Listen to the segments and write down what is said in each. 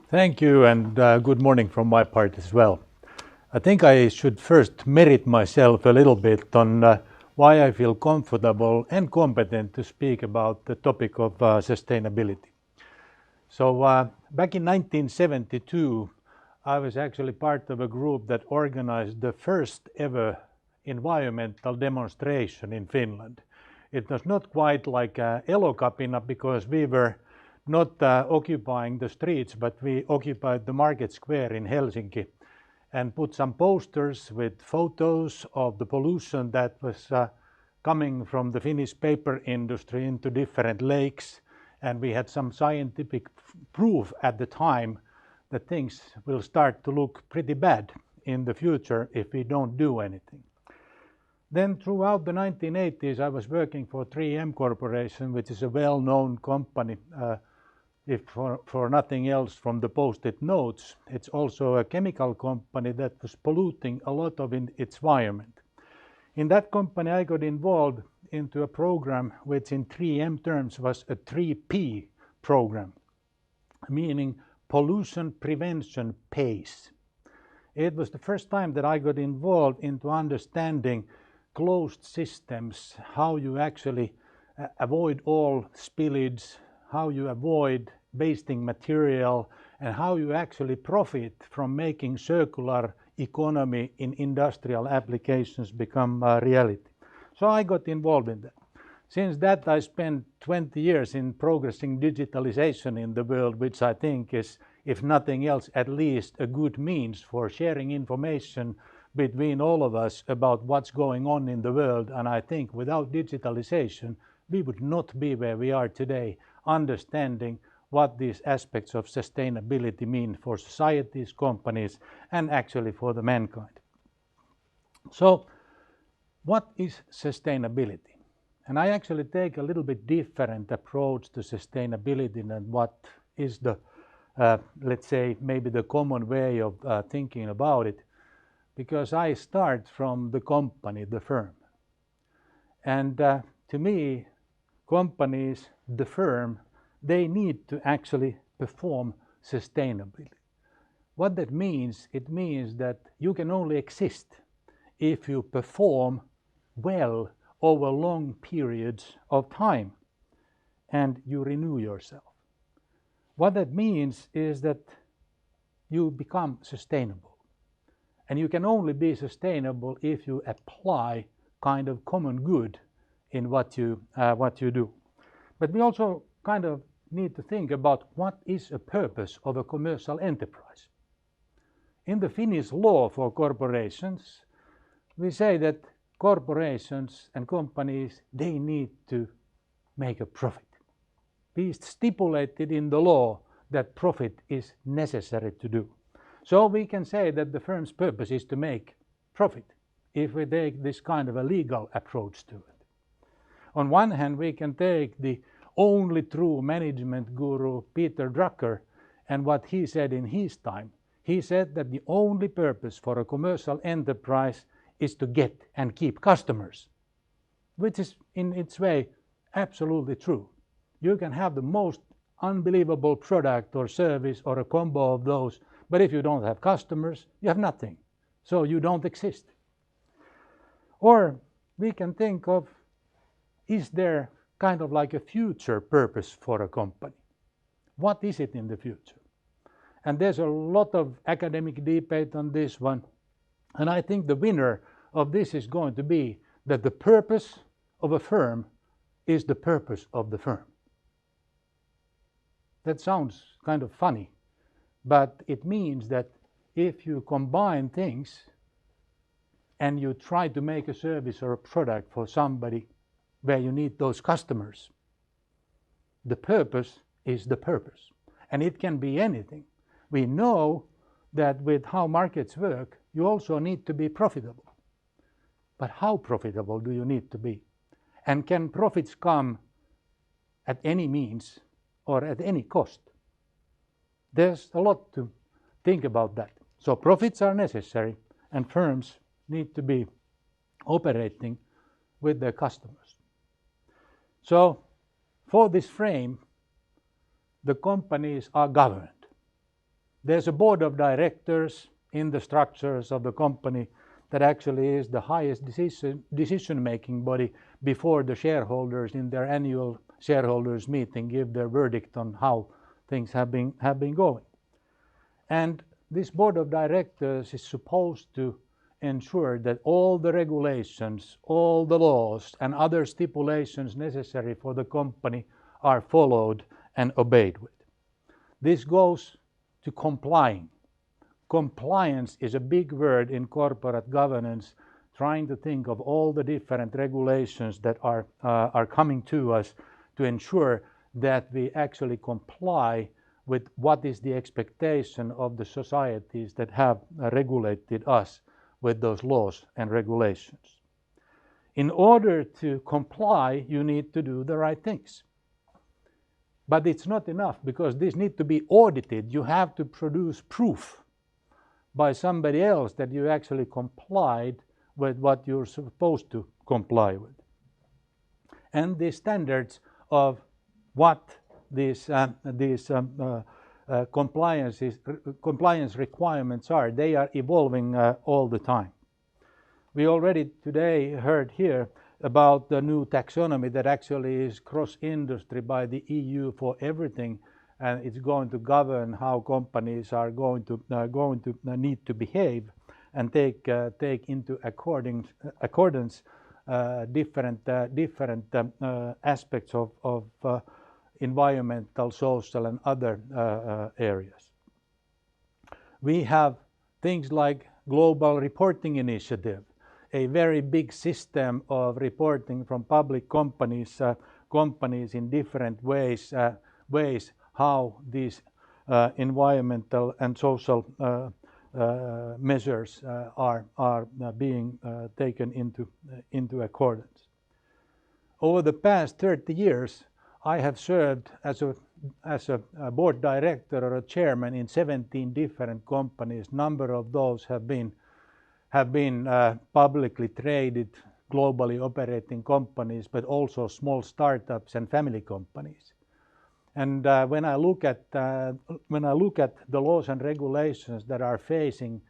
Thank you, and good morning from my part as well. I think I should first merit myself a little bit on why I feel comfortable and competent to speak about the topic of sustainability. So back in 1972, I was actually part of a group that organized the first ever environmental demonstration in Finland. It was not quite like Elokapina because we were not occupying the streets, but we occupied the market square in Helsinki and put some posters with photos of the pollution that was coming from the Finnish paper industry into different lakes. And we had some scientific proof at the time that things will start to look pretty bad in the future if we don't do anything. Then throughout the 1980s, I was working for 3M Corporation, which is a well-known company, if for nothing else from the post-it notes. It's also a chemical company that was polluting a lot of its environment. In that company, I got involved into a program which in 3M terms was a 3P program, meaning pollution prevention pays. It was the first time that I got involved into understanding closed systems, how you actually avoid all spillage, how you avoid wasting material, and how you actually profit from making circular economy in industrial applications become a reality. So I got involved in that. Since that, I spent 20 years in progressing digitalization in the world, which I think is, if nothing else, at least a good means for sharing information between all of us about what's going on in the world. And I think without digitalization, we would not be where we are today, understanding what these aspects of sustainability mean for societies, companies, and actually for the mankind. So, what is sustainability? And I actually take a little bit different approach to sustainability than what is the, let's say, maybe the common way of thinking about it, because I start from the company, the firm. And to me, companies, the firm, they need to actually perform sustainably. What that means, it means that you can only exist if you perform well over long periods of time and you renew yourself. What that means is that you become sustainable. And you can only be sustainable if you apply kind of common good in what you do. But we also kind of need to think about what is a purpose of a commercial enterprise. In the Finnish law for corporations, we say that corporations and companies, they need to make a profit. We stipulated in the law that profit is necessary to do. So we can say that the firm's purpose is to make profit if we take this kind of a legal approach to it. On one hand, we can take the only true management guru Peter Drucker and what he said in his time. He said that the only purpose for a commercial enterprise is to get and keep customers, which is in its way absolutely true. You can have the most unbelievable product or service or a combo of those, but if you don't have customers, you have nothing. So you don't exist. Or we can think of, is there kind of like a future purpose for a company? What is it in the future? And there's a lot of academic debate on this one. And I think the winner of this is going to be that the purpose of a firm is the purpose of the firm. That sounds kind of funny, but it means that if you combine things and you try to make a service or a product for somebody where you need those customers, the purpose is the purpose. And it can be anything. We know that with how markets work, you also need to be profitable. But how profitable do you need to be? And can profits come at any means or at any cost? There's a lot to think about that. So profits are necessary and firms need to be operating with their customers. So for this frame, the companies are governed. There's a board of directors in the structures of the company that actually is the highest decision-making body before the shareholders in their annual shareholders meeting give their verdict on how things have been going. And this board of directors is supposed to ensure that all the regulations, all the laws and other stipulations necessary for the company are followed and obeyed with. This goes to complying. Compliance is a big word in corporate governance, trying to think of all the different regulations that are coming to us to ensure that we actually comply with what is the expectation of the societies that have regulated us with those laws and regulations. In order to comply, you need to do the right things. But it's not enough, because these need to be audited. You have to produce proof by somebody else that you actually complied with what you're supposed to comply with. And the standards of what these compliance requirements are, they are evolving all the time. We already today heard here about the new taxonomy that actually is cross-industry by the EU for everything, and it's going to govern how companies are going to need to behave and take into accordance different aspects of environmental, social, and other areas. We have things like Global Reporting Initiative, a very big system of reporting from public companies in different ways how these environmental and social measures are being taken into accordance. Over the past 30 years, I have served as a board director or a chairman in 17 different companies. Number of those have been publicly traded, globally operating companies, but also small startups and family companies. And when I look at the laws and regulations that are facing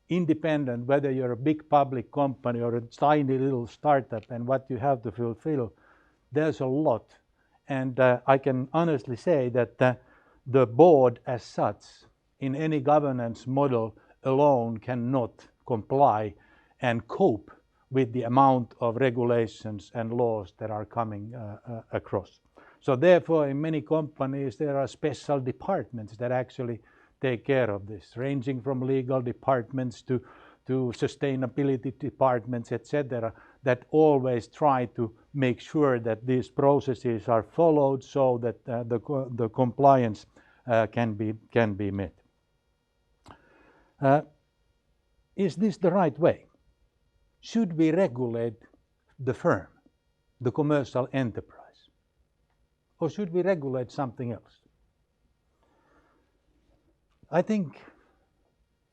independent, whether you're a big public company or a tiny little startup, and what you have to fulfill, there's a lot. And I can honestly say that the board as such in any governance model alone cannot comply and cope with the amount of regulations and laws that are coming across. So therefore, in many companies, there are special departments that actually take care of this, ranging from legal departments to sustainability departments, etc., that always try to make sure that these processes are followed so that the compliance can be met. Is this the right way? Should we regulate the firm, the commercial enterprise? Or should we regulate something else? I think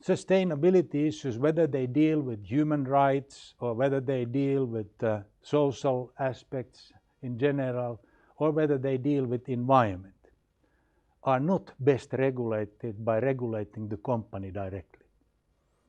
sustainability issues, whether they deal with human rights or whether they deal with social aspects in general, or whether they deal with environment, are not best regulated by regulating the company directly.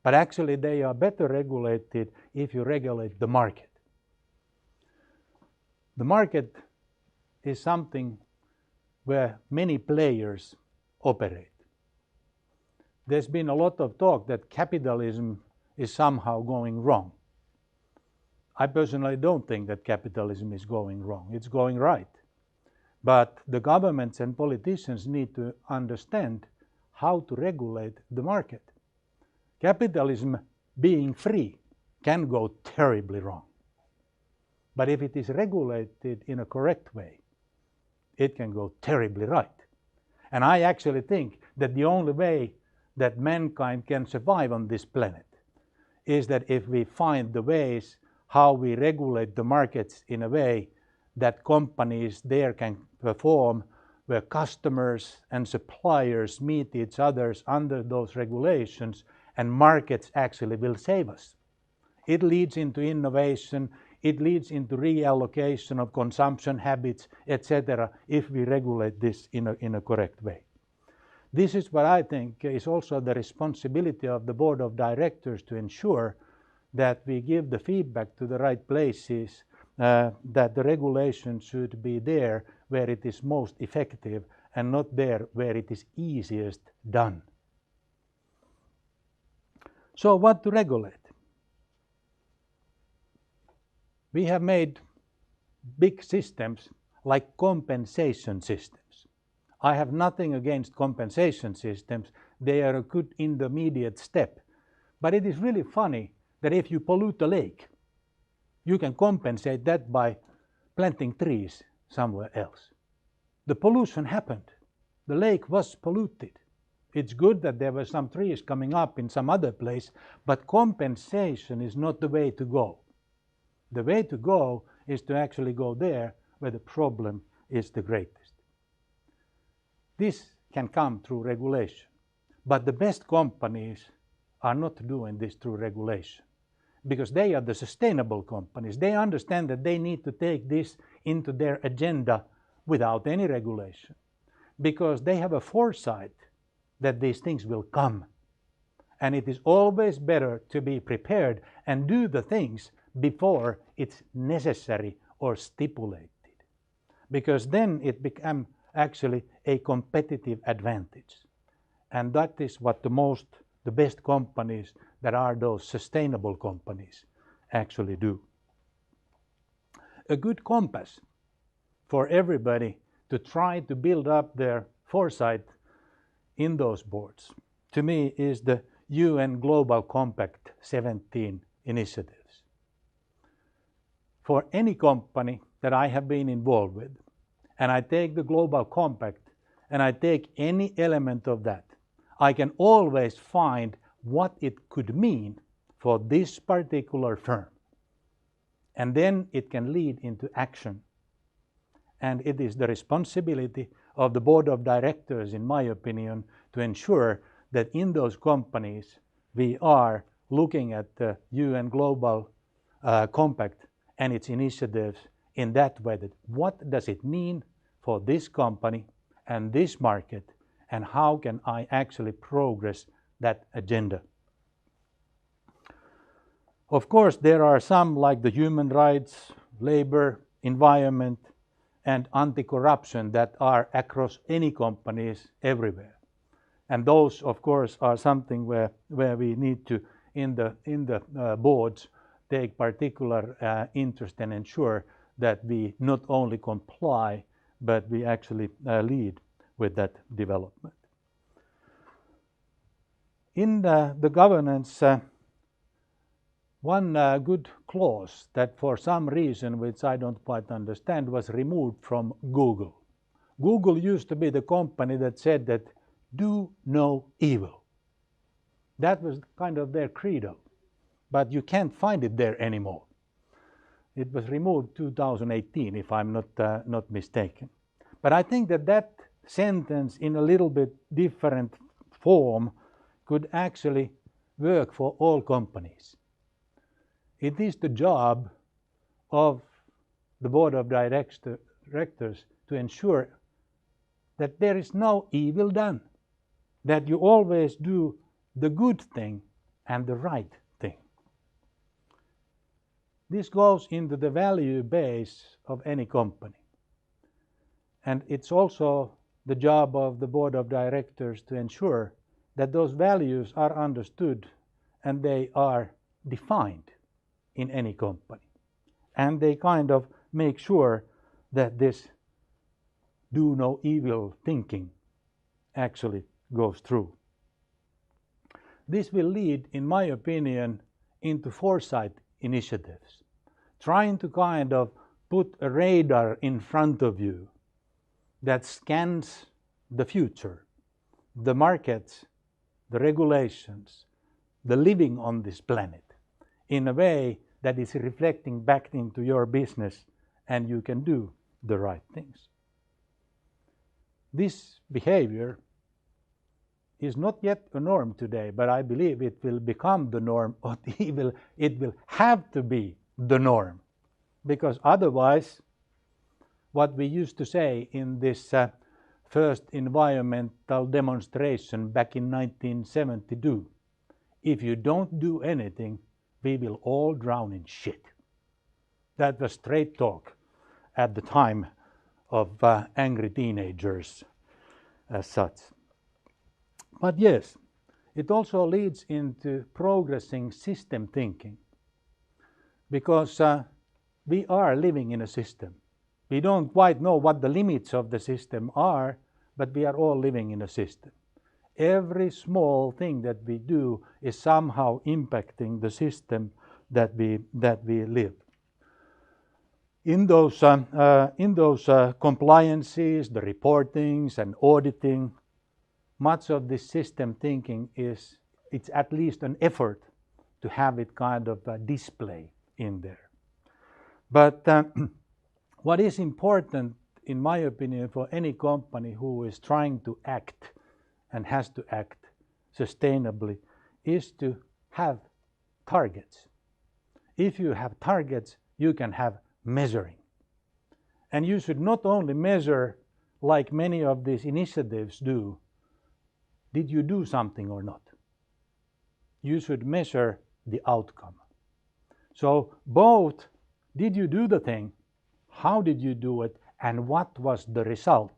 But actually they are better regulated if you regulate the market. The market is something where many players operate. There's been a lot of talk that capitalism is somehow going wrong. I personally don't think that capitalism is going wrong. It's going right. But the governments and politicians need to understand how to regulate the market. Capitalism, being free, can go terribly wrong. But if it is regulated in a correct way, it can go terribly right. And I actually think that the only way that mankind can survive on this planet is that if we find the ways how we regulate the markets in a way that companies there can perform, where customers and suppliers meet each other under those regulations, and markets actually will save us. It leads into innovation, it leads into reallocation of consumption habits, etc., if we regulate this in a correct way. This is what I think is also the responsibility of the board of directors, to ensure that we give the feedback to the right places, that the regulation should be there where it is most effective and not there where it is easiest done. So what to regulate? We have made big systems like compensation systems. I have nothing against compensation systems. They are a good intermediate step. But it is really funny that if you pollute a lake, you can compensate that by planting trees somewhere else. The pollution happened. The lake was polluted. It's good that there were some trees coming up in some other place, but compensation is not the way to go. The way to go is to actually go there where the problem is the greatest. This can come through regulation, but the best companies are not doing this through regulation, because they are the sustainable companies. They understand that they need to take this into their agenda without any regulation, because they have a foresight that these things will come. And it is always better to be prepared and do the things before it's necessary or stipulated, because then it becomes actually a competitive advantage. And that is what the best companies that are those sustainable companies actually do. A good compass for everybody to try to build up their foresight in those boards, to me, is the UN Global Compact 17 initiatives. For any company that I have been involved with, and I take the Global Compact and I take any element of that, I can always find what it could mean for this particular firm. And then it can lead into action. And it is the responsibility of the board of directors, in my opinion, to ensure that in those companies we are looking at the UN Global Compact and its initiatives in that way, that what does it mean for this company and this market, and how can I actually progress that agenda. Of course, there are some, like the human rights, labor, environment, and anti-corruption, that are across any companies everywhere. And those, of course, are something where we need to, in the boards, take particular interest and ensure that we not only comply, but we actually lead with that development. In the governance, one good clause that for some reason, which I don't quite understand, was removed from Google. Google used to be the company that said that do no evil. That was kind of their credo, but you can't find it there anymore. It was removed 2018, if I'm not mistaken. But I think that sentence in a little bit different form could actually work for all companies. It is the job of the board of directors to ensure that there is no evil done, that you always do the good thing and the right thing. This goes into the value base of any company. And it's also the job of the board of directors to ensure that those values are understood and they are defined in any company. And they kind of make sure that this do no evil thinking actually goes through. This will lead, in my opinion, into foresight initiatives, trying to kind of put a radar in front of you that scans the future, the markets, the regulations, the living on this planet, in a way that is reflecting back into your business, and you can do the right things. This behavior is not yet a norm today, but I believe it will become the norm, or it will have to be the norm, because otherwise, what we used to say in this first environmental demonstration back in 1972. If you don't do anything, we will all drown in shit. That was straight talk at the time of angry teenagers as such. But yes, it also leads into progressing system thinking, because we are living in a system. We don't quite know what the limits of the system are, but we are all living in a system. Every small thing that we do is somehow impacting the system that we live. In those compliances, the reportings and auditing, much of this system thinking it's at least an effort to have it kind of display in there. But what is important, in my opinion, for any company who is trying to act and has to act sustainably is to have targets. If you have targets, you can have measuring. And you should not only measure, like many of these initiatives do, did you do something or not? You should measure the outcome. So both, did you do the thing, how did you do it, and what was the result?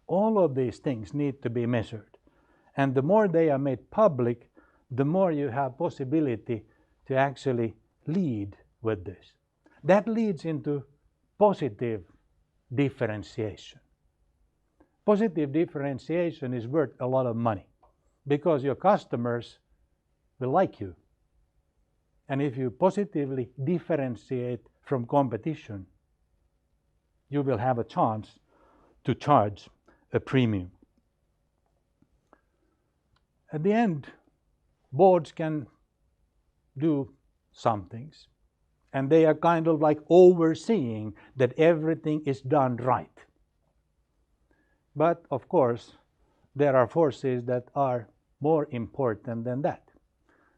All of these things need to be measured. And the more they are made public, the more you have possibility to actually lead with this. That leads into positive differentiation. Positive differentiation is worth a lot of money because your customers will like you. And if you positively differentiate from competition, you will have a chance to charge a premium. At the end, boards can do some things, and they are kind of like overseeing that everything is done right. But of course, there are forces that are more important than that.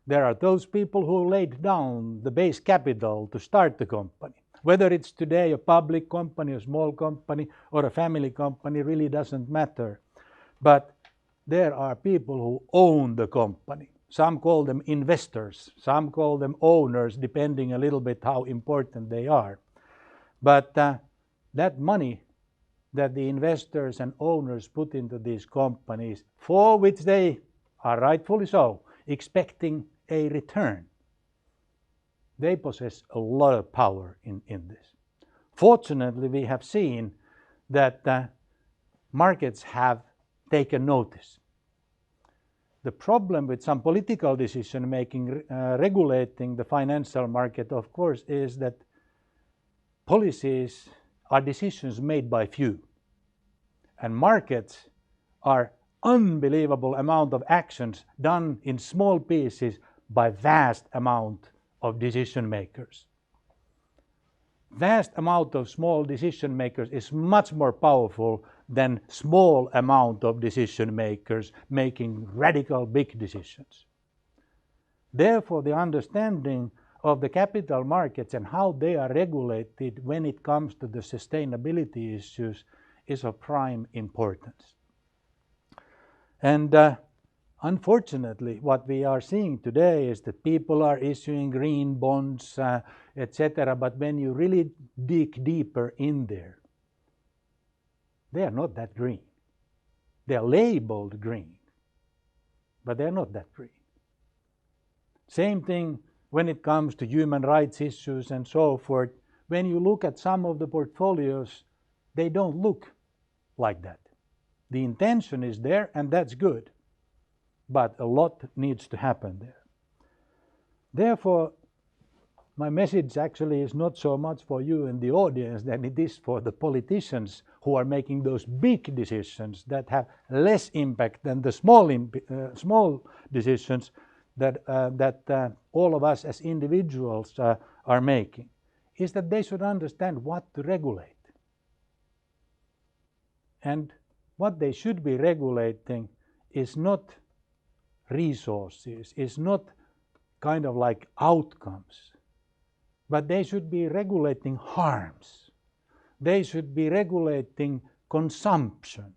There are those people who laid down the base capital to start the company. Whether it's today a public company, a small company, or a family company really doesn't matter. But there are people who own the company. Some call them investors, some call them owners, depending a little bit how important they are. But that money that the investors and owners put into these companies, for which they are rightfully so, expecting a return, they possess a lot of power in this. Fortunately, we have seen that markets have taken notice. The problem with some political decision making regulating the financial market, of course, is that policies are decisions made by few, and markets are unbelievable amount of actions done in small pieces by vast amount of decision makers. Vast amount of small decision makers is much more powerful than small amount of decision makers making radical big decisions. Therefore, the understanding of the capital markets and how they are regulated when it comes to the sustainability issues is of prime importance. And unfortunately, what we are seeing today is that people are issuing green bonds, etc. But when you really dig deeper in there, they are not that green. They are labeled green, but they are not that green. Same thing when it comes to human rights issues and so forth. When you look at some of the portfolios, they don't look like that. The intention is there, and that's good, but a lot needs to happen there. Therefore, my message actually is not so much for you in the audience than it is for the politicians who are making those big decisions that have less impact than the small decisions that all of us as individuals are making, is that they should understand what to regulate. And what they should be regulating is not resources, is not kind of like outcomes, but they should be regulating harms. They should be regulating consumption.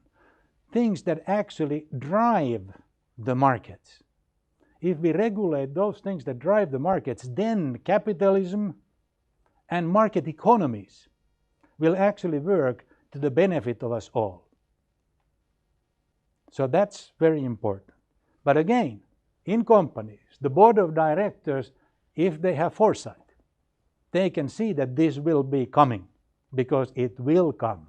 things that actually drive the markets. If we regulate those things that drive the markets, then capitalism and market economies will actually work to the benefit of us all. So that's very important. But again, in companies, the board of directors, if they have foresight, they can see that this will be coming, because it will come.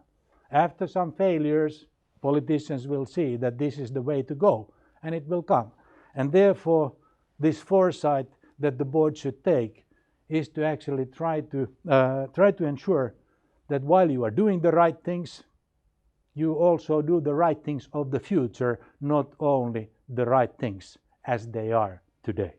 After some failures, politicians will see that this is the way to go, and it will come. And therefore, this foresight that the board should take is to actually try to ensure that while you are doing the right things, you also do the right things of the future, not only the right things as they are today.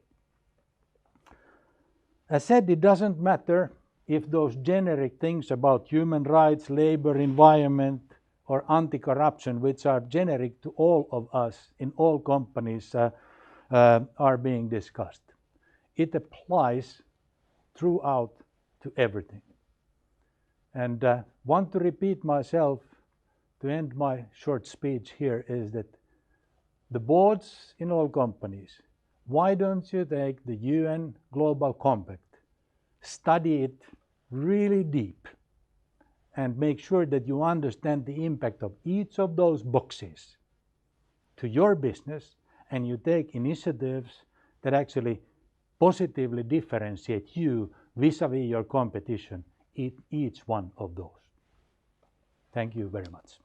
As said, it doesn't matter if those generic things about human rights, labor, environment, or anti-corruption, which are generic to all of us in all companies, are being discussed. It applies throughout to everything. And want to repeat myself to end my short speech here is that the boards in all companies, why don't you take the UN Global Compact, study it really deep, and make sure that you understand the impact of each of those boxes to your business, and you take initiatives that actually positively differentiate you vis-a-vis your competition in each one of those. Thank you very much.